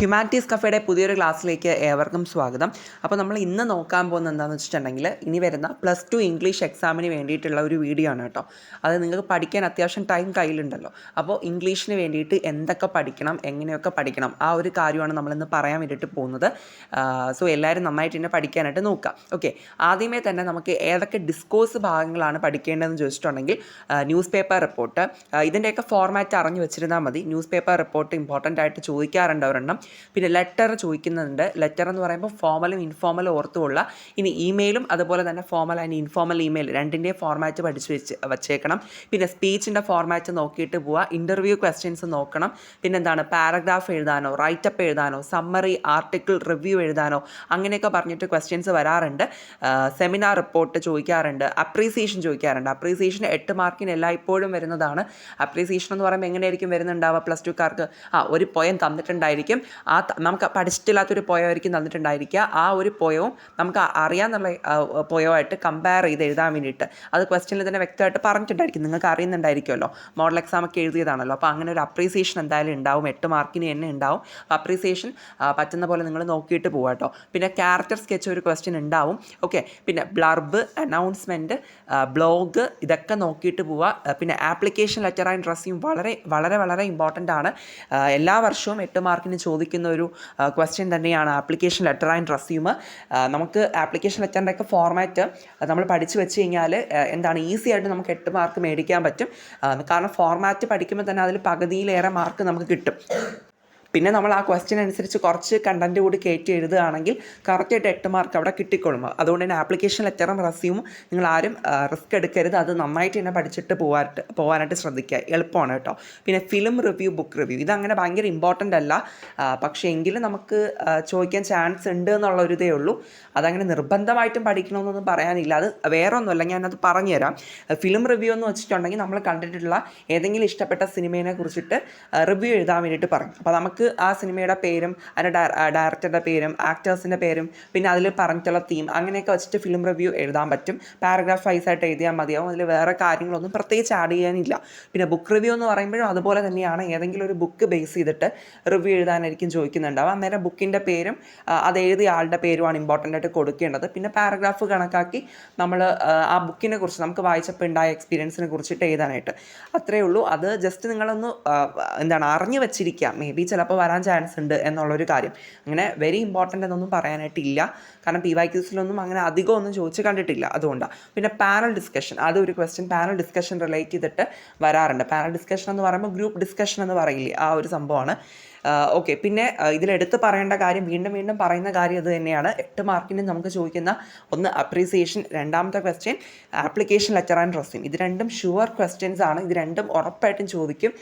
Humanities കഫേയുടെ പുതിയൊരു ക്ലാസ്സിലേക്ക് ഏവർക്കും സ്വാഗതം. അപ്പോൾ നമ്മൾ ഇന്ന് നോക്കാൻ പോകുന്നത് എന്താണെന്ന് വെച്ചിട്ടുണ്ടെങ്കിൽ ഇനി വരുന്ന +2 ഇംഗ്ലീഷ് എക്സാമിന് വേണ്ടിയിട്ടുള്ള ഒരു വീഡിയോ ആണ് കേട്ടോ. അത് നിങ്ങൾക്ക് പഠിക്കാൻ അത്യാവശ്യം ടൈം കയ്യിലുണ്ടല്ലോ. അപ്പോൾ ഇംഗ്ലീഷിന് വേണ്ടിയിട്ട് എന്തൊക്കെ പഠിക്കണം, എങ്ങനെയൊക്കെ പഠിക്കണം, ആ ഒരു കാര്യമാണ് നമ്മളിന്ന് പറയാൻ വേണ്ടിയിട്ട് പോകുന്നത്. സോ എല്ലാവരും നന്നായിട്ട് തന്നെ പഠിക്കാനായിട്ട് നോക്കുക. ഓക്കെ, ആദ്യമേ തന്നെ നമുക്ക് ഏതൊക്കെ ഡിസ്കോഴ്സ് ഭാഗങ്ങളാണ് പഠിക്കേണ്ടതെന്ന് ചോദിച്ചിട്ടുണ്ടെങ്കിൽ ന്യൂസ് പേപ്പർ റിപ്പോർട്ട്, ഇതിൻ്റെയൊക്കെ ഫോർമാറ്റ് അറിഞ്ഞു വെച്ചിരുന്നാൽ മതി. ന്യൂസ് പേപ്പർ റിപ്പോർട്ട് ഇമ്പോർട്ടൻ്റ് ആയിട്ട് ചോദിക്കാറുണ്ട് ഒരെണ്ണം. പിന്നെ ലെറ്റർ ചോദിക്കുന്നുണ്ട്. ലെറ്റർ എന്ന് പറയുമ്പോൾ ഫോമലും ഇൻഫോമലും ഓർത്തുകൊള്ള. ഇനി ഇമെയിലും അതുപോലെ തന്നെ ഫോമൽ ആൻഡ് ഇൻഫോമൽ ഇമെയിൽ രണ്ടിൻ്റെയും ഫോർമാറ്റ് പഠിച്ച് വച്ചേക്കണം. പിന്നെ സ്പീച്ചിൻ്റെ ഫോർമാറ്റ് നോക്കിയിട്ട് പോവുക. ഇൻ്റർവ്യൂ ക്വസ്റ്റ്യൻസ് നോക്കണം. പിന്നെ എന്താണ്, പാരഗ്രാഫ് എഴുതാനോ റൈറ്റപ്പ് എഴുതാനോ സമ്മറി ആർട്ടിക്കിൾ റിവ്യൂ എഴുതാനോ അങ്ങനെയൊക്കെ പറഞ്ഞിട്ട് ക്വസ്റ്റ്യൻസ് വരാറുണ്ട്. സെമിനാർ റിപ്പോർട്ട് ചോദിക്കാറുണ്ട്. അപ്രീസിയേഷൻ ചോദിക്കാറുണ്ട്. അപ്രീസിയേഷൻ 8 മാർക്കിന് എല്ലായ്പ്പോഴും വരുന്നതാണ്. അപ്രീസിയേഷൻ എന്ന് പറയുമ്പോൾ എങ്ങനെയായിരിക്കും വരുന്നുണ്ടാവുക? +2കാർക്ക് ഒരു പോയം തന്നിട്ടുണ്ടായിരിക്കും. നമുക്ക് പഠിച്ചിട്ടില്ലാത്തൊരു പോയമായിരിക്കും തന്നിട്ടുണ്ടായിരിക്കുക. ആ ഒരു പോയവും നമുക്ക് അറിയാമെന്നുള്ള പോയമായിട്ട് കമ്പയർ ചെയ്ത് എഴുതാൻ വേണ്ടിയിട്ട് അത് ക്വസ്റ്റ്യനിൽ തന്നെ വ്യക്തമായിട്ട് പറഞ്ഞിട്ടുണ്ടായിരിക്കും. നിങ്ങൾക്ക് അറിയുന്നുണ്ടായിരിക്കുമല്ലോ, മോഡൽ എക്സാമൊക്കെ എഴുതിയതാണല്ലോ. അപ്പോൾ അങ്ങനെ ഒരു അപ്രീസിയേഷൻ എന്തായാലും ഉണ്ടാവും. 8 മാർക്കിന് തന്നെ ഉണ്ടാവും. അപ്രീസിയേഷൻ പറ്റുന്ന പോലെ നിങ്ങൾ നോക്കിയിട്ട് പോകാം കേട്ടോ. പിന്നെ ക്യാരക്ടർ സ്കെച്ച് ഒരു ക്വസ്റ്റ്യൻ ഉണ്ടാവും. ഓക്കെ, പിന്നെ ബ്ലർബ്, അനൗൺസ്മെൻറ്റ്, ബ്ലോഗ് ഇതൊക്കെ നോക്കിയിട്ട് പോവുക. പിന്നെ ആപ്ലിക്കേഷൻ ലെറ്റർ ആൻഡ് റെസ്യൂം വളരെ വളരെ വളരെ ഇമ്പോർട്ടൻ്റ് ആണ്. എല്ലാ വർഷവും 8 മാർക്കിന് ചോദിക്കുന്ന ഒരു ക്വസ്റ്റ്യൻ തന്നെയാണ് ആപ്ലിക്കേഷൻ ലെറ്റർ ആൻഡ് റെസ്യൂം. നമുക്ക് ആപ്ലിക്കേഷൻ ലെറ്ററിൻ്റെയൊക്കെ ഫോർമാറ്റ് നമ്മൾ പഠിച്ചു വെച്ച് കഴിഞ്ഞാൽ എന്താണ്, ഈസി ആയിട്ട് നമുക്ക് 8 മാർക്ക് മേടിക്കാൻ പറ്റും. കാരണം ഫോർമാറ്റ് പഠിക്കുമ്പോൾ തന്നെ അതിൽ പകുതിയിലേറെ മാർക്ക് നമുക്ക് കിട്ടും. പിന്നെ നമ്മൾ ആ ക്വസ്റ്റ്യൻ അനുസരിച്ച് കുറച്ച് കണ്ടൻറ്റ് കൂടി കയറ്റി എഴുതുകയാണെങ്കിൽ കറക്റ്റായിട്ട് 8 മാർക്ക് അവിടെ കിട്ടിക്കൊള്ളും. അതുകൊണ്ട് തന്നെ ആപ്ലിക്കേഷൻ ലെറ്ററും റെസ്യൂമും നിങ്ങൾ ആരും റിസ്ക് എടുക്കരുത്. അത് നന്നായിട്ട് തന്നെ പഠിച്ചിട്ട് പോകാനായിട്ട് ശ്രദ്ധിക്കുക. എളുപ്പമാണ് കേട്ടോ. പിന്നെ ഫിലിം റിവ്യൂ, ബുക്ക് റിവ്യൂ ഇതങ്ങനെ ഭയങ്കര ഇമ്പോർട്ടൻ്റ് അല്ല. പക്ഷേ എങ്കിലും നമുക്ക് ചോദിക്കാൻ ചാൻസ് ഉണ്ട് എന്നുള്ളൊരിതേ ഉള്ളൂ. അതങ്ങനെ നിർബന്ധമായിട്ടും പഠിക്കണമെന്നൊന്നും പറയാനില്ല. അത് വേറെ ഒന്നുമല്ല, ഞാനത് പറഞ്ഞുതരാം. ഫിലിം റിവ്യൂ എന്ന് വെച്ചിട്ടുണ്ടെങ്കിൽ നമ്മൾ കണ്ടിട്ടുള്ള ഏതെങ്കിലും ഇഷ്ടപ്പെട്ട സിനിമയെ കുറിച്ചിട്ട് റിവ്യൂ എഴുതാൻ വേണ്ടിയിട്ട് പറയും. അപ്പോൾ നമുക്ക് ആ സിനിമയുടെ പേരും അതിൻ്റെ ഡയറക്ടറുടെ പേരും ആക്ടേഴ്സിൻ്റെ പേരും പിന്നെ അതിൽ പറഞ്ഞിട്ടുള്ള തീം അങ്ങനെയൊക്കെ വെച്ചിട്ട് ഫിലിം റിവ്യൂ എഴുതാൻ പറ്റും. പാരഗ്രാഫ് വൈസായിട്ട് എഴുതിയാൽ മതിയാവും. അതിൽ വേറെ കാര്യങ്ങളൊന്നും പ്രത്യേകിച്ച് ആഡ് ചെയ്യാനില്ല. പിന്നെ ബുക്ക് റിവ്യൂ എന്ന് പറയുമ്പോഴും അതുപോലെ തന്നെയാണ്. ഏതെങ്കിലും ഒരു ബുക്ക് ബേസ് ചെയ്തിട്ട് റിവ്യൂ എഴുതാനായിരിക്കും ചോദിക്കുന്നുണ്ടാവും. അന്നേരം ബുക്കിൻ്റെ പേരും അത് എഴുതിയ ആളുടെ പേരുമാണ് ഇമ്പോർട്ടൻ്റ് ആയിട്ട് കൊടുക്കേണ്ടത്. പിന്നെ പാരഗ്രാഫ് കണക്കാക്കി നമ്മൾ ആ ബുക്കിനെ കുറിച്ച് നമുക്ക് വായിച്ചപ്പോൾ ഉണ്ടായ എക്സ്പീരിയൻസിനെ കുറിച്ചിട്ട് എഴുതാനായിട്ട് അത്രയേ ഉള്ളൂ. അത് ജസ്റ്റ് നിങ്ങളൊന്ന് അറിഞ്ഞു വെച്ചിരിക്കുക. മേ ബി ചിലപ്പോൾ വരാൻ ചാൻസ് ഉണ്ട് എന്നുള്ളൊരു കാര്യം. അങ്ങനെ വെരി ഇമ്പോർട്ടൻ്റ് എന്നൊന്നും പറയാനായിട്ടില്ല. കാരണം PYQസിലൊന്നും അങ്ങനെ അധികം ഒന്നും ചോദിച്ച് കണ്ടിട്ടില്ല. അതുകൊണ്ടാണ്. പിന്നെ പാനൽ ഡിസ്കഷൻ, അതൊരു ക്വസ്റ്റ്യൻ പാനൽ ഡിസ്കഷൻ റിലേറ്റ് ചെയ്തിട്ട് വരാറുണ്ട്. പാനൽ ഡിസ്കഷൻ എന്ന് പറയുമ്പോൾ ഗ്രൂപ്പ് ഡിസ്കഷൻ എന്ന് പറയില്ലേ, ആ ഒരു സംഭവമാണ്. ഓക്കെ, പിന്നെ ഇതിലെടുത്ത് പറയേണ്ട കാര്യം, വീണ്ടും വീണ്ടും പറയുന്ന കാര്യം ഇത് തന്നെയാണ്. 8 മാർക്കിന് നമുക്ക് ചോദിക്കുന്ന ഒന്ന് അപ്രീസിയേഷൻ, രണ്ടാമത്തെ question application letter and resume. ഇത് രണ്ടും ഷുവർ ക്വസ്റ്റ്യൻസ് ആണ്. ഇത് രണ്ടും ഉറപ്പായിട്ടും ചോദിക്കും.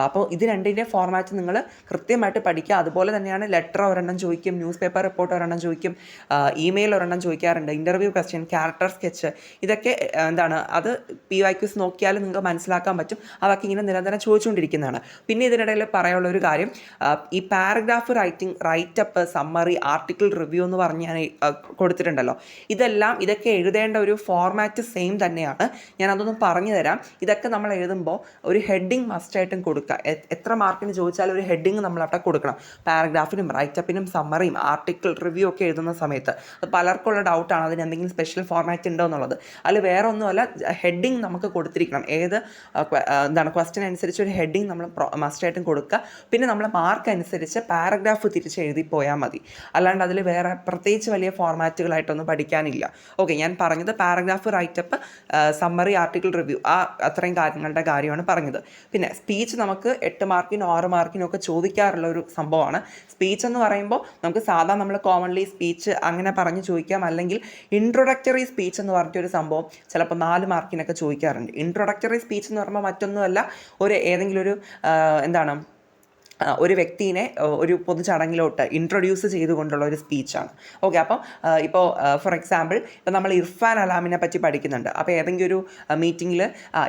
അപ്പോൾ ഇത് രണ്ടിൻ്റെ ഫോർമാറ്റ് നിങ്ങൾ കൃത്യമായിട്ട് പഠിക്കുക. അതുപോലെ തന്നെയാണ് ലെറ്റർ ഒരെണ്ണം ചോദിക്കും, ന്യൂസ് പേപ്പർ റിപ്പോർട്ട് ഒരെണ്ണം ചോദിക്കും, ഇമെയിൽ ഒരെണ്ണം ചോദിക്കാറുണ്ട്, ഇൻ്റർവ്യൂ ക്വസ്റ്റ്യൻ, ക്യാരക്ടർ സ്കെച്ച് ഇതൊക്കെ അത് PYQs നോക്കിയാലും നിങ്ങൾക്ക് മനസ്സിലാക്കാൻ പറ്റും. അതൊക്കെ ഇങ്ങനെ നിരന്തരം ചോദിച്ചുകൊണ്ടിരിക്കുന്നതാണ്. പിന്നെ ഇതിനിടയിൽ പറയാനുള്ള ഒരു കാര്യം, ഈ paragraph writeup, summary, article review എന്ന് പറഞ്ഞ് ഞാൻ കൊടുത്തിട്ടുണ്ടല്ലോ. ഇതൊക്കെ എഴുതേണ്ട ഒരു ഫോർമാറ്റ് സെയിം തന്നെയാണ്. ഞാൻ അതൊന്ന് പറഞ്ഞു തരാം. ഇതൊക്കെ നമ്മൾ എഴുതുമ്പോൾ ഒരു ഹെഡിങ് മസ്റ്റായിട്ടും കൊടുക്കുക. എത്ര മാർക്കിന് ചോദിച്ചാലും ഒരു ഹെഡിങ് നമ്മൾ അവിടെ കൊടുക്കണം. പാരഗ്രാഫിനും റൈറ്റപ്പിനും സമ്മറിയും ആർട്ടിക്കിൾ റിവ്യൂ ഒക്കെ എഴുതുന്ന സമയത്ത് അത് പലർക്കുള്ള ഡൗട്ടാണ്, അതിന് എന്തെങ്കിലും സ്പെഷ്യൽ ഫോർമാറ്റ് ഉണ്ടോ എന്നുള്ളത്. അതിൽ വേറെ ഒന്നുമല്ല, ഹെഡിങ് നമുക്ക് കൊടുത്തിരിക്കണം. ക്വസ്റ്റ്യൻ അനുസരിച്ച് ഒരു ഹെഡിങ് നമ്മൾ മസ്റ്റായിട്ടും കൊടുക്കുക. പിന്നെ നമ്മൾ മാർക്ക് അനുസരിച്ച് പാരഗ്രാഫ് തിരിച്ച് എഴുതി പോയാൽ മതി. അല്ലാണ്ട് അതിൽ വേറെ പ്രത്യേകിച്ച് വലിയ ഫോർമാറ്റുകളായിട്ടൊന്നും പഠിക്കാനില്ല. ഓക്കെ, ഞാൻ പറഞ്ഞത് paragraph, writeup, summary, article review അത്രയും കാര്യങ്ങളുടെ കാര്യമാണ് പറഞ്ഞത്. പിന്നെ സ്പീച്ച് നമുക്ക് 8 മാർക്കിനും 6 മാർക്കിനും ഒക്കെ ചോദിക്കാറുള്ള ഒരു സംഭവമാണ്. സ്പീച്ച് എന്ന് പറയുമ്പോൾ നമുക്ക് സാധാരണ നമ്മൾ കോമൺലി സ്പീച്ച് അങ്ങനെ പറഞ്ഞ് ചോദിക്കാം. അല്ലെങ്കിൽ ഇൻട്രൊഡക്ടറി സ്പീച്ച് എന്ന് പറഞ്ഞിട്ടൊരു സംഭവം ചിലപ്പോൾ 4 മാർക്കിനൊക്കെ ചോദിക്കാറുണ്ട്. ഇൻട്രൊഡക്ടറി സ്പീച്ച് എന്ന് പറയുമ്പോൾ മറ്റൊന്നുമല്ല, ഏതെങ്കിലും ഒരു വ്യക്തിനെ ഒരു പൊതുചടങ്ങിലോട്ട് ഇൻട്രൊഡ്യൂസ് ചെയ്തുകൊണ്ടുള്ള ഒരു സ്പീച്ചാണ്. ഓക്കെ, അപ്പം ഇപ്പോൾ ഫോർ എക്സാമ്പിൾ ഇപ്പോൾ നമ്മൾ ഇർഫാൻ അലാമിനെ പറ്റി പഠിക്കുന്നുണ്ട്. അപ്പോൾ ഏതെങ്കിലും ഒരു മീറ്റിങ്ങിൽ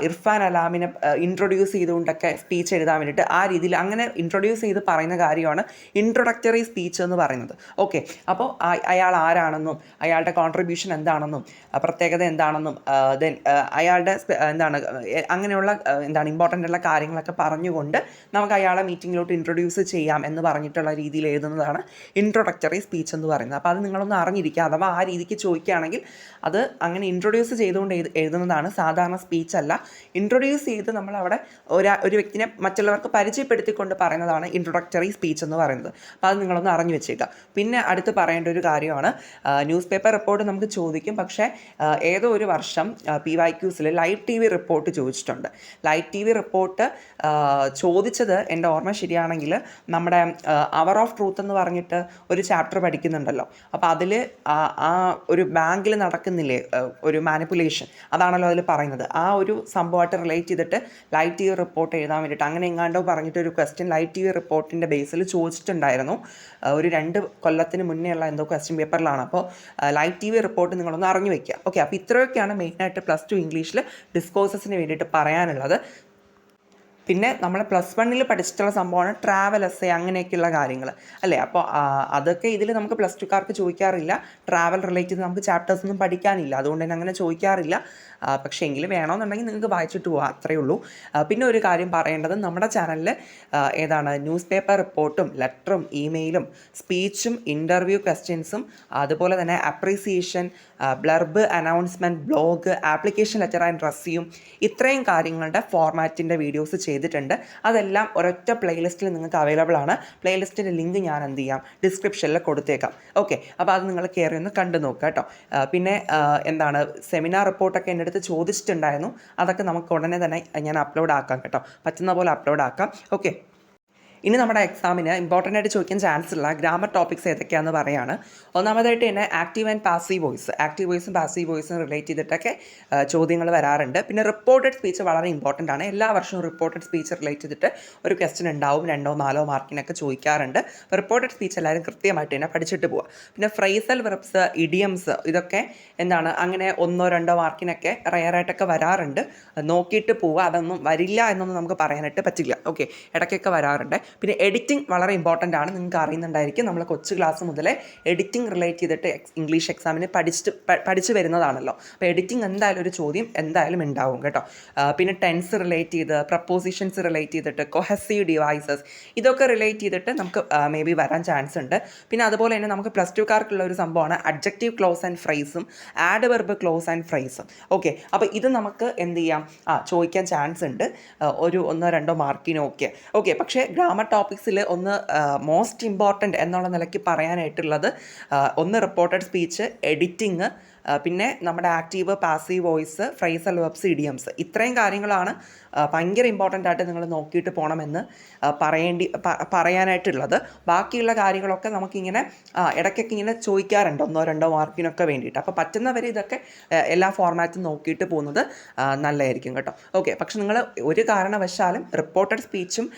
ഇർഫാൻ അലാമിനെ ഇൻട്രൊഡ്യൂസ് ചെയ്തുകൊണ്ടൊക്കെ സ്പീച്ച് എഴുതാൻ വേണ്ടിയിട്ട് ആ രീതിയിൽ അങ്ങനെ ഇൻട്രൊഡ്യൂസ് ചെയ്ത് പറയുന്ന കാര്യമാണ് ഇൻട്രൊഡക്ടറി സ്പീച്ച് എന്ന് പറയുന്നത്. ഓക്കെ, അപ്പോൾ അയാൾ ആരാണെന്നും അയാളുടെ കോൺട്രിബ്യൂഷൻ എന്താണെന്നും പ്രത്യേകത എന്താണെന്നും ദെൻ അയാളുടെ അങ്ങനെയുള്ള ഇമ്പോർട്ടൻ്റ് ഉള്ള കാര്യങ്ങളൊക്കെ പറഞ്ഞുകൊണ്ട് നമുക്ക് അയാളെ മീറ്റിങ്ങിലോട്ട് ഇൻട്രൊഡ്യൂസ് ചെയ്യാം എന്ന് പറഞ്ഞിട്ടുള്ള രീതിയിൽ എഴുതുന്നതാണ് ഇൻട്രൊഡക്ടറി സ്പീച്ച് എന്ന് പറയുന്നത്. അപ്പോൾ അത് നിങ്ങളൊന്ന് അറിഞ്ഞിരിക്കുക. അഥവാ ആ രീതിക്ക് ചോദിക്കുകയാണെങ്കിൽ അത് അങ്ങനെ ഇൻട്രൊഡ്യൂസ് ചെയ്തുകൊണ്ട് എഴുതുന്നതാണ്, സാധാരണ സ്പീച്ച് അല്ല. ഇൻട്രൊഡ്യൂസ് ചെയ്ത് നമ്മളവിടെ ഒരു വ്യക്തിനെ മറ്റുള്ളവർക്ക് പരിചയപ്പെടുത്തിക്കൊണ്ട് പറയുന്നതാണ് ഇൻട്രൊഡക്ടറി സ്പീച്ച് എന്ന് പറയുന്നത്. അപ്പോൾ അത് നിങ്ങളൊന്ന് അറിഞ്ഞു വെച്ചേക്കുക. പിന്നെ അടുത്ത് പറയേണ്ട ഒരു കാര്യമാണ്, ന്യൂസ് പേപ്പർ റിപ്പോർട്ട് നമുക്ക് ചോദിക്കും. പക്ഷേ ഏതോ ഒരു വർഷം PYQs ലൈവ് TV റിപ്പോർട്ട് ചോദിച്ചിട്ടുണ്ട്. ലൈവ് TV റിപ്പോർട്ട് ചോദിച്ചത് എൻ്റെ ഓർമ്മ ശരിയാണെങ്കിൽ നമ്മുടെ അവർ ഓഫ് ട്രൂത്ത് എന്ന് പറഞ്ഞിട്ട് ഒരു ചാപ്റ്റർ പഠിക്കുന്നുണ്ടല്ലോ. അപ്പോൾ അതിൽ ആ ഒരു ബാങ്കിൽ നടക്കുന്നില്ലേ ഒരു മാനിപ്പുലേഷൻ, അതാണല്ലോ അതിൽ പറയുന്നത്. ആ ഒരു സംഭവമായിട്ട് റിലേറ്റ് ചെയ്തിട്ട് ലൈവ് TV റിപ്പോർട്ട് എഴുതാൻ വേണ്ടിയിട്ട് അങ്ങനെ എങ്ങാണ്ടോ പറഞ്ഞിട്ട് ഒരു ക്വസ്റ്റ്യൻ ലൈവ് TV റിപ്പോർട്ടിൻ്റെ ബേസിൽ ചോദിച്ചിട്ടുണ്ടായിരുന്നു. ഒരു 2 കൊല്ലത്തിന് മുന്നേ ഉള്ള എന്തോ ക്വസ്റ്റ്യൻ പേപ്പറിലാണ്. അപ്പോൾ ലൈവ് TV റിപ്പോർട്ട് നിങ്ങളൊന്ന് അറിഞ്ഞു വയ്ക്കുക. ഓക്കെ, അപ്പോൾ ഇത്രയൊക്കെയാണ് മെയിനായിട്ട് +2 ഇംഗ്ലീഷിൽ ഡിസ്കോഴ്സസിന് വേണ്ടിയിട്ട് പറയാനുള്ളത്. പിന്നെ നമ്മൾ +1 പഠിച്ചിട്ടുള്ള സംഭവമാണ് ട്രാവൽ എസ്സേ, അങ്ങനെയൊക്കെയുള്ള കാര്യങ്ങൾ അല്ലേ. അപ്പോൾ അതൊക്കെ ഇതിൽ നമുക്ക് +2കാർക്ക് ചോദിക്കാറില്ല. ട്രാവൽ റിലേറ്റ് ചെയ്ത് നമുക്ക് ചാപ്റ്റേഴ്സ് ഒന്നും പഠിക്കാനില്ല, അതുകൊണ്ട് തന്നെ അങ്ങനെ ചോദിക്കാറില്ല. പക്ഷേ എങ്കിലും വേണമെന്നുണ്ടെങ്കിൽ നിങ്ങൾക്ക് വായിച്ചിട്ട് പോകാം, അത്രയേ ഉള്ളൂ. പിന്നെ ഒരു കാര്യം പറയേണ്ടത്, നമ്മുടെ ചാനലിൽ ന്യൂസ് പേപ്പർ റിപ്പോർട്ടും ലെറ്ററും ഇമെയിലും സ്പീച്ചും ഇൻ്റർവ്യൂ ക്വസ്റ്റ്യൻസും അതുപോലെ തന്നെ appreciation, blurb, announcement, blog, application letter and resume, ഇത്രയും കാര്യങ്ങളുടെ ഫോർമാറ്റിൻ്റെ വീഡിയോസ് ചെയ്തിട്ടുണ്ട്. അതെല്ലാം ഒരൊറ്റ പ്ലേലിസ്റ്റിൽ നിങ്ങൾക്ക് അവൈലബിൾ ആണ്. പ്ലേലിസ്റ്റിൻ്റെ ലിങ്ക് ഞാൻ എന്ത് ചെയ്യാം, ഡിസ്ക്രിപ്ഷനിൽ കൊടുത്തേക്കാം. ഓക്കെ, അപ്പോൾ അത് നിങ്ങൾ കയറി ഒന്ന് കണ്ടു നോക്കുക കേട്ടോ. പിന്നെ സെമിനാർ റിപ്പോർട്ടൊക്കെ എൻ്റെ അടുത്ത് ചോദിച്ചിട്ടുണ്ടായിരുന്നു. അതൊക്കെ നമുക്ക് ഉടനെ തന്നെ ഞാൻ അപ്ലോഡ് ആക്കാം കേട്ടോ, പറ്റുന്ന പോലെ അപ്ലോഡ് ആക്കാം. ഓക്കെ, ഇനി നമ്മുടെ എക്സാമിന് ഇമ്പോർട്ടൻ്റ് ആയിട്ട് ചോദിക്കാൻ ചാൻസ് ഉള്ള ഗ്രാമർ ടോപ്പിക്സ് ഏതൊക്കെയാണെന്ന് പറയുകയാണ്. ഒന്നാമതായിട്ട് തന്നെ active and passive voice, active വോയിസും പാസീവ് വോയിസും റിലേറ്റ് ചെയ്തിട്ടൊക്കെ ചോദ്യങ്ങൾ വരാറുണ്ട്. പിന്നെ റിപ്പോർട്ടഡ് സ്പീച്ച് വളരെ ഇമ്പോർട്ടൻ്റ് ആണ്. എല്ലാ വർഷവും റിപ്പോർട്ടഡ് സ്പീച്ച് റിലേറ്റ് ചെയ്തിട്ട് ഒരു ക്വസ്റ്റ്യൻ ഉണ്ടാവും, 2-4 മാർക്കിനൊക്കെ ചോദിക്കാറുണ്ട്. റിപ്പോർട്ടഡ് സ്പീച്ച് എല്ലാവരും കൃത്യമായിട്ട് തന്നെ പഠിച്ചിട്ട് പോവുക. പിന്നെ ഫ്രേസൽ വെർബ്സ്, ഇഡിയംസ്, ഇതൊക്കെ അങ്ങനെ 1-2 മാർക്കിനൊക്കെ റയറായിട്ടൊക്കെ വരാറുണ്ട്. നോക്കിയിട്ട് പോവുക, അതൊന്നും വരില്ല എന്നൊന്നും നമുക്ക് പറയാനായിട്ട് പറ്റില്ല. ഓക്കെ, ഇടയ്ക്കൊക്കെ വരാറുണ്ട്. പിന്നെ എഡിറ്റിംഗ് വളരെ ഇമ്പോർട്ടൻ്റ് ആണ്. നിങ്ങൾക്ക് അറിയുന്നുണ്ടായിരിക്കും, നമ്മൾ കൊച്ചു ക്ലാസ് മുതലേ എഡിറ്റിംഗ് റിലേറ്റ് ചെയ്തിട്ട് ഇംഗ്ലീഷ് എക്സാമിന് പഠിച്ചു വരുന്നതാണല്ലോ. അപ്പോൾ എഡിറ്റിംഗ് എന്തായാലും ഒരു ചോദ്യം എന്തായാലും ഉണ്ടാവും കേട്ടോ. പിന്നെ ടെൻസ് റിലേറ്റ് ചെയ്ത്, പ്രപ്പോസിഷൻസ് റിലേറ്റ് ചെയ്തിട്ട്, കൊഹസീവ് ഡിവൈസസ്, ഇതൊക്കെ റിലേറ്റ് ചെയ്തിട്ട് നമുക്ക് മേ ബി വരാൻ ചാൻസ് ഉണ്ട്. പിന്നെ അതുപോലെ തന്നെ നമുക്ക് +2കാർക്കുള്ള ഒരു സംഭവമാണ് അഡ്ജക്റ്റീവ് ക്ലോസ് ആൻഡ് ഫ്രേസും ആഡ്വർബ് ക്ലോസ് ആൻഡ് ഫ്രേസും. ഓക്കെ, അപ്പോൾ ഇത് നമുക്ക് എന്ത് ചെയ്യാം, ചോദിക്കാൻ ചാൻസ് ഉണ്ട് ഒരു 1-2 മാർക്കിനൊക്കെ. ഓക്കെ, പക്ഷേ ഗ്രാമർ ടോപ്പിക്സിൽ മോസ്റ്റ് ഇമ്പോർട്ടൻ്റ് എന്നുള്ള നിലയ്ക്ക് പറയാനായിട്ടുള്ളത് റിപ്പോർട്ടഡ് സ്പീച്ച്, എഡിറ്റിംഗ്, പിന്നെ നമ്മുടെ active passive voice, phrasal verbs, idioms, ഇത്രയും കാര്യങ്ങളാണ് ഭയങ്കര ഇമ്പോർട്ടൻ്റ് ആയിട്ട് നിങ്ങൾ നോക്കിയിട്ട് പോകണമെന്ന് പറയാനായിട്ടുള്ളത്. ബാക്കിയുള്ള കാര്യങ്ങളൊക്കെ നമുക്കിങ്ങനെ ഇടയ്ക്കൊക്കെ ഇങ്ങനെ ചോദിക്കാറുണ്ട് 1-2 മാർക്കിനൊക്കെ വേണ്ടിയിട്ട്. അപ്പോൾ പറ്റുന്നവർ ഇതൊക്കെ എല്ലാ ഫോർമാറ്റും നോക്കിയിട്ട് പോകുന്നത് നല്ലതായിരിക്കും കേട്ടോ. ഓക്കെ, പക്ഷെ നിങ്ങൾ ഒരു കാരണവശാലും റിപ്പോർട്ടഡ് സ്പീച്ചും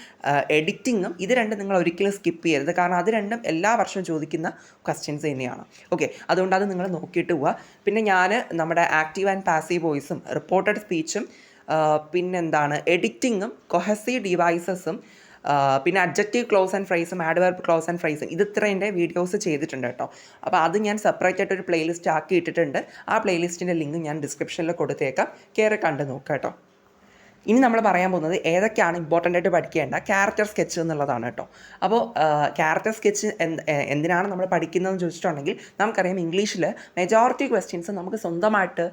എഡിറ്റിങ്ങും ഇത് രണ്ടും നിങ്ങൾ ഒരിക്കലും സ്കിപ്പ് ചെയ്യരുത്. കാരണം അത് രണ്ടും എല്ലാ വർഷവും ചോദിക്കുന്ന ക്വസ്റ്റ്യൻസ് തന്നെയാണ്. ഓക്കെ, അതുകൊണ്ട് അത് നിങ്ങൾ നോക്കിയിട്ട് പോവുക. പിന്നെ ഞാൻ നമ്മുടെ ആക്റ്റീവ് ആൻഡ് പാസീവ് വോയിസും റിപ്പോർട്ടഡ് സ്പീച്ചും എഡിറ്റിങ്ങും കൊഹസീവ് ഡിവൈസസും പിന്നെ അഡ്ജക്റ്റീവ് ക്ലോസ് ആൻഡ് ഫ്രേസും ആഡ്വർബ് ക്ലോസ് ആൻഡ് ഫ്രേസും ഇത് ഇത്രേൻ്റെ വീഡിയോസ് ചെയ്തിട്ടുണ്ട് കേട്ടോ. അപ്പോൾ അത് ഞാൻ സെപ്പറേറ്റ് ആയിട്ട് ഒരു പ്ലേലിസ്റ്റ് ആക്കി ഇട്ടിട്ടുണ്ട്. ആ പ്ലേലിസ്റ്റിൻ്റെ ലിങ്ക് ഞാൻ ഡിസ്ക്രിപ്ഷനിൽ കൊടുത്തേക്കാം, കയറി കണ്ട് നോക്കാം കേട്ടോ. ഇനി നമ്മൾ പറയാൻ പോകുന്നത് ഏതൊക്കെയാണ് ഇമ്പോർട്ടൻ്റ് ആയിട്ട് പഠിക്കേണ്ട ക്യാരക്ടർ സ്കെച്ച് എന്നുള്ളതാണ് കേട്ടോ. അപ്പോൾ ക്യാരക്ടർ സ്കെച്ച് എന്തിനാണ് നമ്മൾ പഠിക്കുന്നതെന്ന് ചോദിച്ചിട്ടുണ്ടെങ്കിൽ, നമുക്കറിയാം ഇംഗ്ലീഷിൽ മെജോറിറ്റി ക്വസ്റ്റ്യൻസ് നമുക്ക് സ്വന്തമായിട്ട്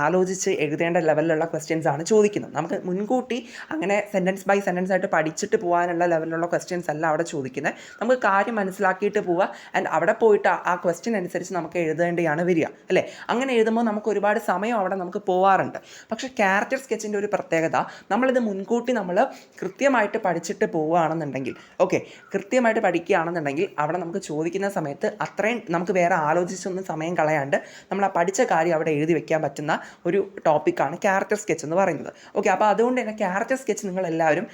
ആലോചിച്ച് എഴുതേണ്ട ലെവലിലുള്ള ക്വസ്റ്റ്യൻസ് ആണ് ചോദിക്കുന്നത്. നമുക്ക് മുൻകൂട്ടി അങ്ങനെ സെൻറ്റൻസ് ബൈ സെൻറ്റൻസ് ആയിട്ട് പഠിച്ചിട്ട് പോകാനുള്ള ലെവലിലുള്ള ക്വസ്റ്റ്യൻസ് അല്ല അവിടെ ചോദിക്കുന്നത്. നമുക്ക് കാര്യം മനസ്സിലാക്കിയിട്ട് പോവുക, ആൻഡ് അവിടെ പോയിട്ട് ആ ക്വസ്റ്റ്യൻ അനുസരിച്ച് നമുക്ക് എഴുതേണ്ടിയാണ് വരിക അല്ലേ. അങ്ങനെ എഴുതുമ്പോൾ നമുക്ക് ഒരുപാട് സമയം അവിടെ നമുക്ക് പോകാറുണ്ട്. പക്ഷേ ക്യാരക്ടർ സ്കെച്ചിൻ്റെ ഒരു പ്രത്യേകത, നമ്മളിത് മുൻകൂട്ടി നമ്മൾ കൃത്യമായിട്ട് പഠിച്ചിട്ട് പോവുകയാണെന്നുണ്ടെങ്കിൽ, ഓക്കെ, കൃത്യമായിട്ട് പഠിക്കുകയാണെന്നുണ്ടെങ്കിൽ അവിടെ നമുക്ക് ചോദിക്കുന്ന സമയത്ത് അത്രയും നമുക്ക് വേറെ ആലോചിച്ചൊന്നും സമയം കളയാണ്ട് നമ്മൾ ആ പഠിച്ച കാര്യം അവിടെ എഴുതി വെക്കാൻ പറ്റുന്ന ഒരു ടോപ്പിക്കാണ് ക്യാരക്ടർ സ്കെച്ച് എന്ന് പറയുന്നത്. ഓക്കെ, അപ്പോൾ അതുകൊണ്ട് തന്നെ ക്യാരക്ടർ സ്കെച്ച് നിങ്ങളെല്ലാവരും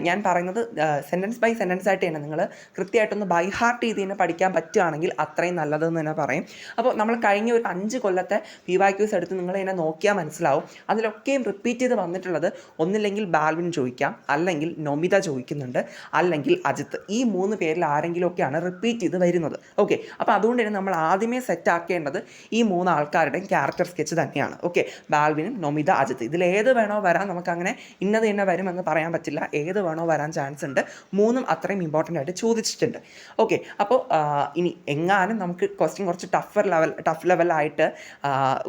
ഞാൻ പറയുന്നത് സെൻറ്റൻസ് ബൈ സെൻറ്റൻസ് ആയിട്ട് തന്നെ നിങ്ങൾ കൃത്യമായിട്ടൊന്ന് ബൈ ഹാർട്ട് ചെയ്ത് തന്നെ പഠിക്കാൻ പറ്റുകയാണെങ്കിൽ അത്രയും നല്ലതെന്ന് തന്നെ പറയും. അപ്പോൾ നമ്മൾ കഴിഞ്ഞ ഒരു 5 കൊല്ലത്തെ PYQs എടുത്ത് നിങ്ങൾ തന്നെ നോക്കിയാൽ മനസ്സിലാവും, അതിലൊക്കെയും റിപ്പീറ്റ് ചെയ്ത് വന്നിട്ടുള്ളത് ഒന്നില്ലെങ്കിൽ ബാൽവിൻ ചോദിക്കാം, അല്ലെങ്കിൽ നൊമിത ചോദിക്കുന്നുണ്ട്, അല്ലെങ്കിൽ അജിത്ത്. ഈ 3 പേരിൽ ആരെങ്കിലുമൊക്കെയാണ് റിപ്പീറ്റ് ചെയ്ത് വരുന്നത്. ഓക്കെ, അപ്പോൾ അതുകൊണ്ട് തന്നെ നമ്മൾ ആദ്യമേ സെറ്റ് ആക്കേണ്ടത് ഈ 3 ആൾക്കാരുടെയും ക്യാരക്ടർ സ്കെച്ച് തന്നെയാണ്. ഓക്കെ, ബാൽവിനും നൊമിത അജിത്ത് ഇതിലേത് വേണോ വരാൻ, നമുക്കങ്ങനെ ഇന്നത് തന്നെ വരുമെന്ന് പറയാൻ പറ്റില്ല. ഏത് വേണോ വരാൻ ചാൻസ് ഉണ്ട്. 3ഉം അത്രയും ഇമ്പോർട്ടൻ്റ് ആയിട്ട് ചോദിച്ചിട്ടുണ്ട്. ഓക്കെ, അപ്പോൾ ഇനി എങ്ങാനും നമുക്ക് ക്വസ്റ്റ്യൻ കുറച്ച് ടഫ് ലെവലായിട്ട്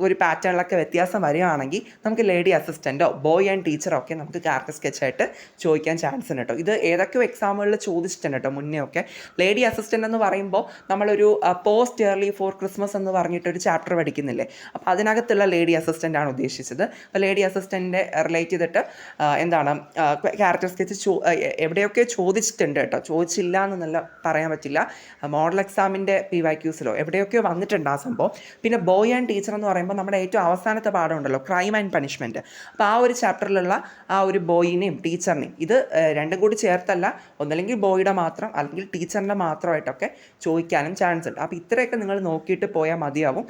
ഒരു പാറ്റേണിലൊക്കെ വ്യത്യാസം വരികയാണെങ്കിൽ നമുക്ക് ലേഡി അസിസ്റ്റൻറ്റോ ബോയ് ആൻഡ് ടീച്ചറോ ഒക്കെ നമുക്ക് ക്യാരക്ടർ സ്കെച്ചായിട്ട് ചോദിക്കാൻ ചാൻസ് ഉണ്ട് കേട്ടോ. ഇത് ഏതൊക്കെയോ എക്സാമുകളിൽ ചോദിച്ചിട്ടുണ്ട് കേട്ടോ മുന്നേ ഒക്കെ. ലേഡി അസിസ്റ്റൻ്റ് എന്ന് പറയുമ്പോൾ നമ്മളൊരു പോസ്റ്റ് ഇയർലി ഫോർ ക്രിസ്മസ് എന്ന് പറഞ്ഞിട്ടൊരു ചാപ്റ്റർ പഠിക്കുന്നില്ലേ, അപ്പോൾ അതിനകത്തുള്ള ലേഡി അസിസ്റ്റൻ്റ് ആണ് ഉദ്ദേശിച്ചത്. അപ്പോൾ ലേഡി അസിസ്റ്റൻറ്റിൻ്റെ റിലേറ്റ് ചെയ്തിട്ട് എന്താണ് ക്യാരക്ടർ സ്കെച്ച് എവിടെയൊക്കെ ചോദിച്ചിട്ടുണ്ട് കേട്ടോ. ചോദിച്ചില്ല എന്നല്ല പറയാൻ പറ്റില്ല. മോഡൽ എക്സാമിൻ്റെ PYQസിലോ എവിടെയൊക്കെയോ വന്നിട്ടുണ്ട് ആ സംഭവം. പിന്നെ ബോയ് ആൻഡ് ടീച്ചർ എന്ന് പറയുമ്പോൾ നമ്മുടെ ഏറ്റവും അവസാനത്തെ പാഠമുണ്ടല്ലോ, ക്രൈം ആൻഡ് പണിഷ്മെൻറ്റ്. അപ്പോൾ ആ ഒരു ചാപ്റ്ററിലുള്ള ആ ഒരു ബോയിനെയും ടീച്ചറിനെയും ഇത് രണ്ടും കൂടി ചേർത്തല്ല, ഒന്നല്ലെങ്കിൽ ബോയുടെ മാത്രം അല്ലെങ്കിൽ ടീച്ചറിൻ്റെ മാത്രമായിട്ടൊക്കെ ചോദിക്കാനും ചാൻസ് ഉണ്ട്. അപ്പോൾ ഇത്രയൊക്കെ നിങ്ങൾ നോക്കിയിട്ട് പോയാൽ മതിയാവും.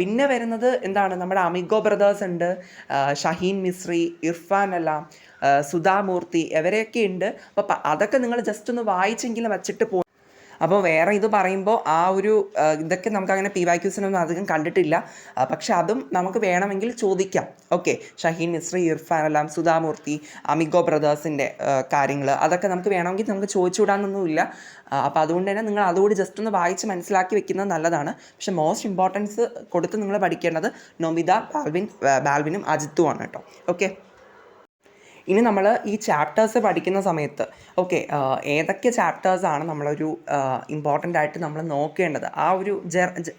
പിന്നെ വരുന്നത് എന്താണ്, നമ്മുടെ അമിഗോ ബ്രദേഴ്സ് ഉണ്ട്, ഷഹീൻ മിസ്രി, ഇർഫാൻ അല്ലാം, സുധാമൂർത്തി, ഇവരെയൊക്കെ ഉണ്ട്. അപ്പോൾ അതൊക്കെ നിങ്ങൾ ജസ്റ്റ് ഒന്ന് വായിച്ചെങ്കിലും വെച്ചിട്ട് പോകും. അപ്പോൾ വേറെ ഇത് പറയുമ്പോൾ ആ ഒരു ഇതൊക്കെ നമുക്കങ്ങനെ PYQസിനൊന്നും അധികം കണ്ടിട്ടില്ല. പക്ഷെ അതും നമുക്ക് വേണമെങ്കിൽ ചോദിക്കാം. ഓക്കെ, ഷഹീൻ മിസ്രി, ഇർഫാൻ അല്ലാം, സുധാമൂർത്തി, അമിഗോ ബ്രദേഴ്സിൻ്റെ കാര്യങ്ങൾ അതൊക്കെ നമുക്ക് വേണമെങ്കിൽ നമുക്ക് ചോദിച്ചുവിടാനൊന്നുമില്ല. അപ്പോൾ അതുകൊണ്ട് തന്നെ നിങ്ങൾ അതുകൂടി ജസ്റ്റ് ഒന്ന് വായിച്ച് മനസ്സിലാക്കി വെക്കുന്നത് നല്ലതാണ്. പക്ഷേ മോസ്റ്റ് ഇമ്പോർട്ടൻസ് കൊടുത്ത് നിങ്ങൾ പഠിക്കേണ്ടത് നൊമിത, ബാൽവിനും അജിത്തുമാണ് കേട്ടോ. ഓക്കെ, ഇനി നമ്മൾ ഈ ചാപ്റ്റേഴ്സ് പഠിക്കുന്ന സമയത്ത് ഏതൊക്കെ ചാപ്റ്റേഴ്സാണ് നമ്മളൊരു ഇമ്പോർട്ടൻ്റ് ആയിട്ട് നമ്മൾ നോക്കേണ്ടത്, ആ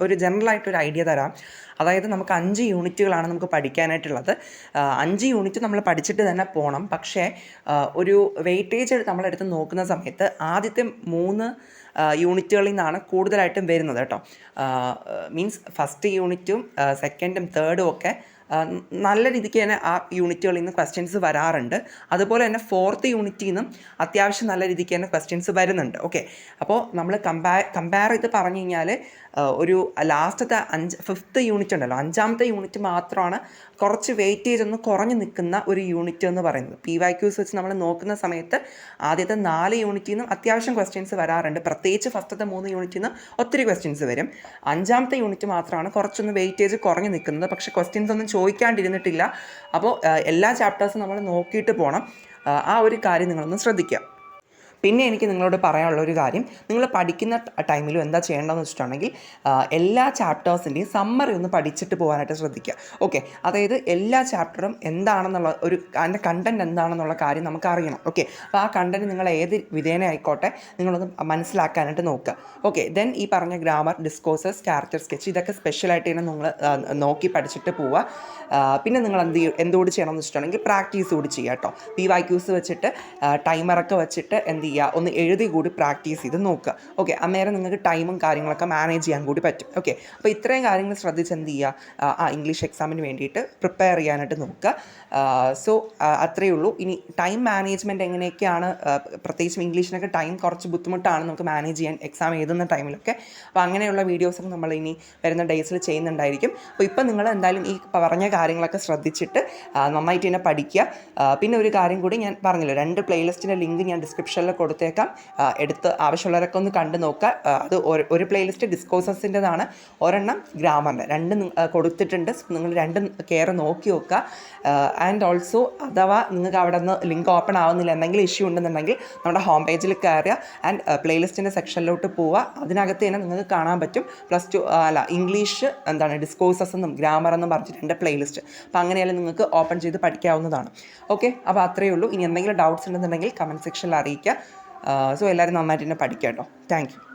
ഒരു ജനറലായിട്ടൊരു ഐഡിയ തരാം. അതായത് നമുക്ക് 5 യൂണിറ്റുകളാണ് നമുക്ക് പഠിക്കാനായിട്ടുള്ളത്. 5 യൂണിറ്റ് നമ്മൾ പഠിച്ചിട്ട് തന്നെ പോകണം. പക്ഷേ ഒരു വെയിറ്റേജ് നമ്മളെടുത്ത് നോക്കുന്ന സമയത്ത് ആദ്യത്തെ 3 യൂണിറ്റുകളിൽ നിന്നാണ് കൂടുതലായിട്ടും വരുന്നത് കേട്ടോ. മീൻസ് ഫസ്റ്റ് യൂണിറ്റും സെക്കൻഡും തേർഡും ഒക്കെ നല്ല രീതിക്ക് തന്നെ ആ യൂണിറ്റുകളിൽ നിന്ന് ക്വസ്റ്റ്യൻസ് വരാറുണ്ട്. അതുപോലെ തന്നെ 4th യൂണിറ്റിൽ നിന്നും അത്യാവശ്യം നല്ല രീതിക്ക് തന്നെ ക്വസ്റ്റ്യൻസ് വരുന്നുണ്ട്. ഓക്കെ, അപ്പോൾ നമ്മൾ കമ്പയർ ചെയ്ത് പറഞ്ഞു കഴിഞ്ഞാൽ ഒരു ലാസ്റ്റത്തെ 5th യൂണിറ്റ് ഉണ്ടല്ലോ, 5ാമത്തെ യൂണിറ്റ് മാത്രമാണ് കുറച്ച് വെയിറ്റേജ് ഒന്ന് കുറഞ്ഞ് നിൽക്കുന്ന ഒരു യൂണിറ്റ് എന്ന് പറയുന്നത്. PYQs വെച്ച് നമ്മൾ നോക്കുന്ന സമയത്ത് ആദ്യത്തെ 4 യൂണിറ്റിൽ നിന്നും അത്യാവശ്യം ക്വസ്റ്റ്യൻസ് വരാറുണ്ട്. പ്രത്യേകിച്ച് ഫസ്റ്റത്തെ 3 യൂണിറ്റിൽ നിന്ന് ഒത്തിരി ക്വസ്റ്റ്യൻസ് വരും. 5ാമത്തെ യൂണിറ്റ് മാത്രമാണ് കുറച്ചൊന്ന് വെയിറ്റേജ് കുറഞ്ഞ് നിൽക്കുന്നത്. പക്ഷേ ക്വസ്റ്റ്യൻസ് ഒന്നും ചോദിക്കാണ്ടിരുന്നിട്ടില്ല. അപ്പോൾ എല്ലാ ചാപ്റ്റേഴ്സും നമ്മൾ നോക്കിയിട്ട് പോകണം. ആ ഒരു കാര്യം നിങ്ങളൊന്ന് ശ്രദ്ധിക്കുക. പിന്നെ എനിക്ക് നിങ്ങളോട് പറയാനുള്ളൊരു കാര്യം, നിങ്ങൾ പഠിക്കുന്ന ടൈമിലും എന്താ ചെയ്യേണ്ടതെന്ന് വെച്ചിട്ടുണ്ടെങ്കിൽ എല്ലാ ചാപ്റ്റേഴ്സിൻ്റെയും സമ്മറി ഒന്ന് പഠിച്ചിട്ട് പോകാനായിട്ട് ശ്രദ്ധിക്കുക. ഓക്കെ, അതായത് എല്ലാ ചാപ്റ്ററും എന്താണെന്നുള്ള അതിൻ്റെ കണ്ടൻറ്റ് എന്താണെന്നുള്ള കാര്യം നമുക്ക് അറിയണം. ഓക്കെ, അപ്പോൾ ആ കണ്ടൻറ്റ് നിങ്ങൾ ഏത് വിധേന ആയിക്കോട്ടെ നിങ്ങളൊന്ന് മനസ്സിലാക്കാനായിട്ട് നോക്കുക. ഓക്കെ, ദെൻ ഈ പറഞ്ഞ ഗ്രാമർ, ഡിസ്കോഴ്സസ്, ക്യാരക്ടർ സ്കെച്ച് ഇതൊക്കെ സ്പെഷ്യലായിട്ട് തന്നെ നിങ്ങൾ നോക്കി പഠിച്ചിട്ട് പോവുക. പിന്നെ നിങ്ങൾ എന്തുകൂടി ചെയ്യണമെന്ന് വെച്ചിട്ടുണ്ടെങ്കിൽ പ്രാക്ടീസ് കൂടി ചെയ്യുക കേട്ടോ. PYQs വെച്ചിട്ട് ടൈമറൊക്കെ വെച്ചിട്ട് എന്ത് ചെയ്യുക, ഒന്ന് എഴുതി കൂടി പ്രാക്ടീസ് ചെയ്ത് നോക്കുക. ഓക്കെ, അന്നേരം നിങ്ങൾക്ക് ടൈമും കാര്യങ്ങളൊക്കെ മാനേജ് ചെയ്യാൻ കൂടി പറ്റും. ഓക്കെ, അപ്പോൾ ഇത്രയും കാര്യങ്ങൾ ശ്രദ്ധിച്ച് എന്ത് ചെയ്യുക, ഇംഗ്ലീഷ് എക്സാമിന് വേണ്ടിയിട്ട് പ്രിപ്പയർ ചെയ്യാനായിട്ട് നോക്കുക. സോ അത്രയേ ഉള്ളൂ. ഇനി ടൈം മാനേജ്മെൻറ്റ് എങ്ങനെയൊക്കെയാണ്, പ്രത്യേകിച്ചും ഇംഗ്ലീഷിനൊക്കെ ടൈം കുറച്ച് ബുദ്ധിമുട്ടാണ് നമുക്ക് മാനേജ് ചെയ്യാൻ എക്സാം എഴുതുന്ന ടൈമിലൊക്കെ. അപ്പോൾ അങ്ങനെയുള്ള വീഡിയോസൊക്കെ നമ്മൾ ഇനി വരുന്ന ഡേയ്സിൽ ചെയ്യുന്നുണ്ടായിരിക്കും. അപ്പോൾ ഇപ്പം നിങ്ങൾ എന്തായാലും ഈ പറഞ്ഞ കാര്യങ്ങളൊക്കെ ശ്രദ്ധിച്ചിട്ട് നന്നായിട്ട് തന്നെ പഠിക്കുക. പിന്നെ ഒരു കാര്യം കൂടി ഞാൻ പറഞ്ഞില്ല, 2 പ്ലേലിസ്റ്റിൻ്റെ ലിങ്ക് ഞാൻ ഡിസ്ക്രിപ്ഷനിൽ കൊടുത്തേക്കാം. എടുത്ത് ആവശ്യമുള്ളവരൊക്കെ ഒന്ന് കണ്ടു നോക്കുക. അത് ഒരു പ്ലേലിസ്റ്റ് ഡിസ്കോഴ്സസിൻ്റെതാണ്, ഒരെണ്ണം ഗ്രാമറിൻ്റെ, 2 കൊടുത്തിട്ടുണ്ട്. നിങ്ങൾ 2 കെയർ നോക്കി നോക്കുക. ആൻഡ് ഓൾസോ അഥവാ നിങ്ങൾക്ക് അവിടെ നിന്ന് ലിങ്ക് ഓപ്പൺ ആവുന്നില്ല, എന്തെങ്കിലും ഇഷ്യൂ ഉണ്ടെന്നുണ്ടെങ്കിൽ നമ്മുടെ ഹോം പേജിൽ കയറുക ആൻഡ് പ്ലേലിസ്റ്റിൻ്റെ സെക്ഷനിലോട്ട് പോവുക. അതിനകത്ത് തന്നെ നിങ്ങൾക്ക് കാണാൻ പറ്റും ഇംഗ്ലീഷ് എന്താണ് ഡിസ്കോഴ്സസ് എന്നും ഗ്രാമർ എന്നും പറഞ്ഞിട്ട് 2 പ്ലേലിസ്റ്റ്. അപ്പോൾ അങ്ങനെയാലും നിങ്ങൾക്ക് ഓപ്പൺ ചെയ്ത് പഠിക്കാവുന്നതാണ്. ഓക്കെ, അപ്പോൾ അത്രയേ ഉള്ളൂ. ഇനി എന്തെങ്കിലും ഡൗട്ട്സ് ഉണ്ടെന്നുണ്ടെങ്കിൽ കമൻറ്റ് സെക്ഷനിൽ അറിയിക്കുക. സോ എല്ലാവരും നന്നായിട്ട് തന്നെ പഠിക്കാം കേട്ടോ. Thank you.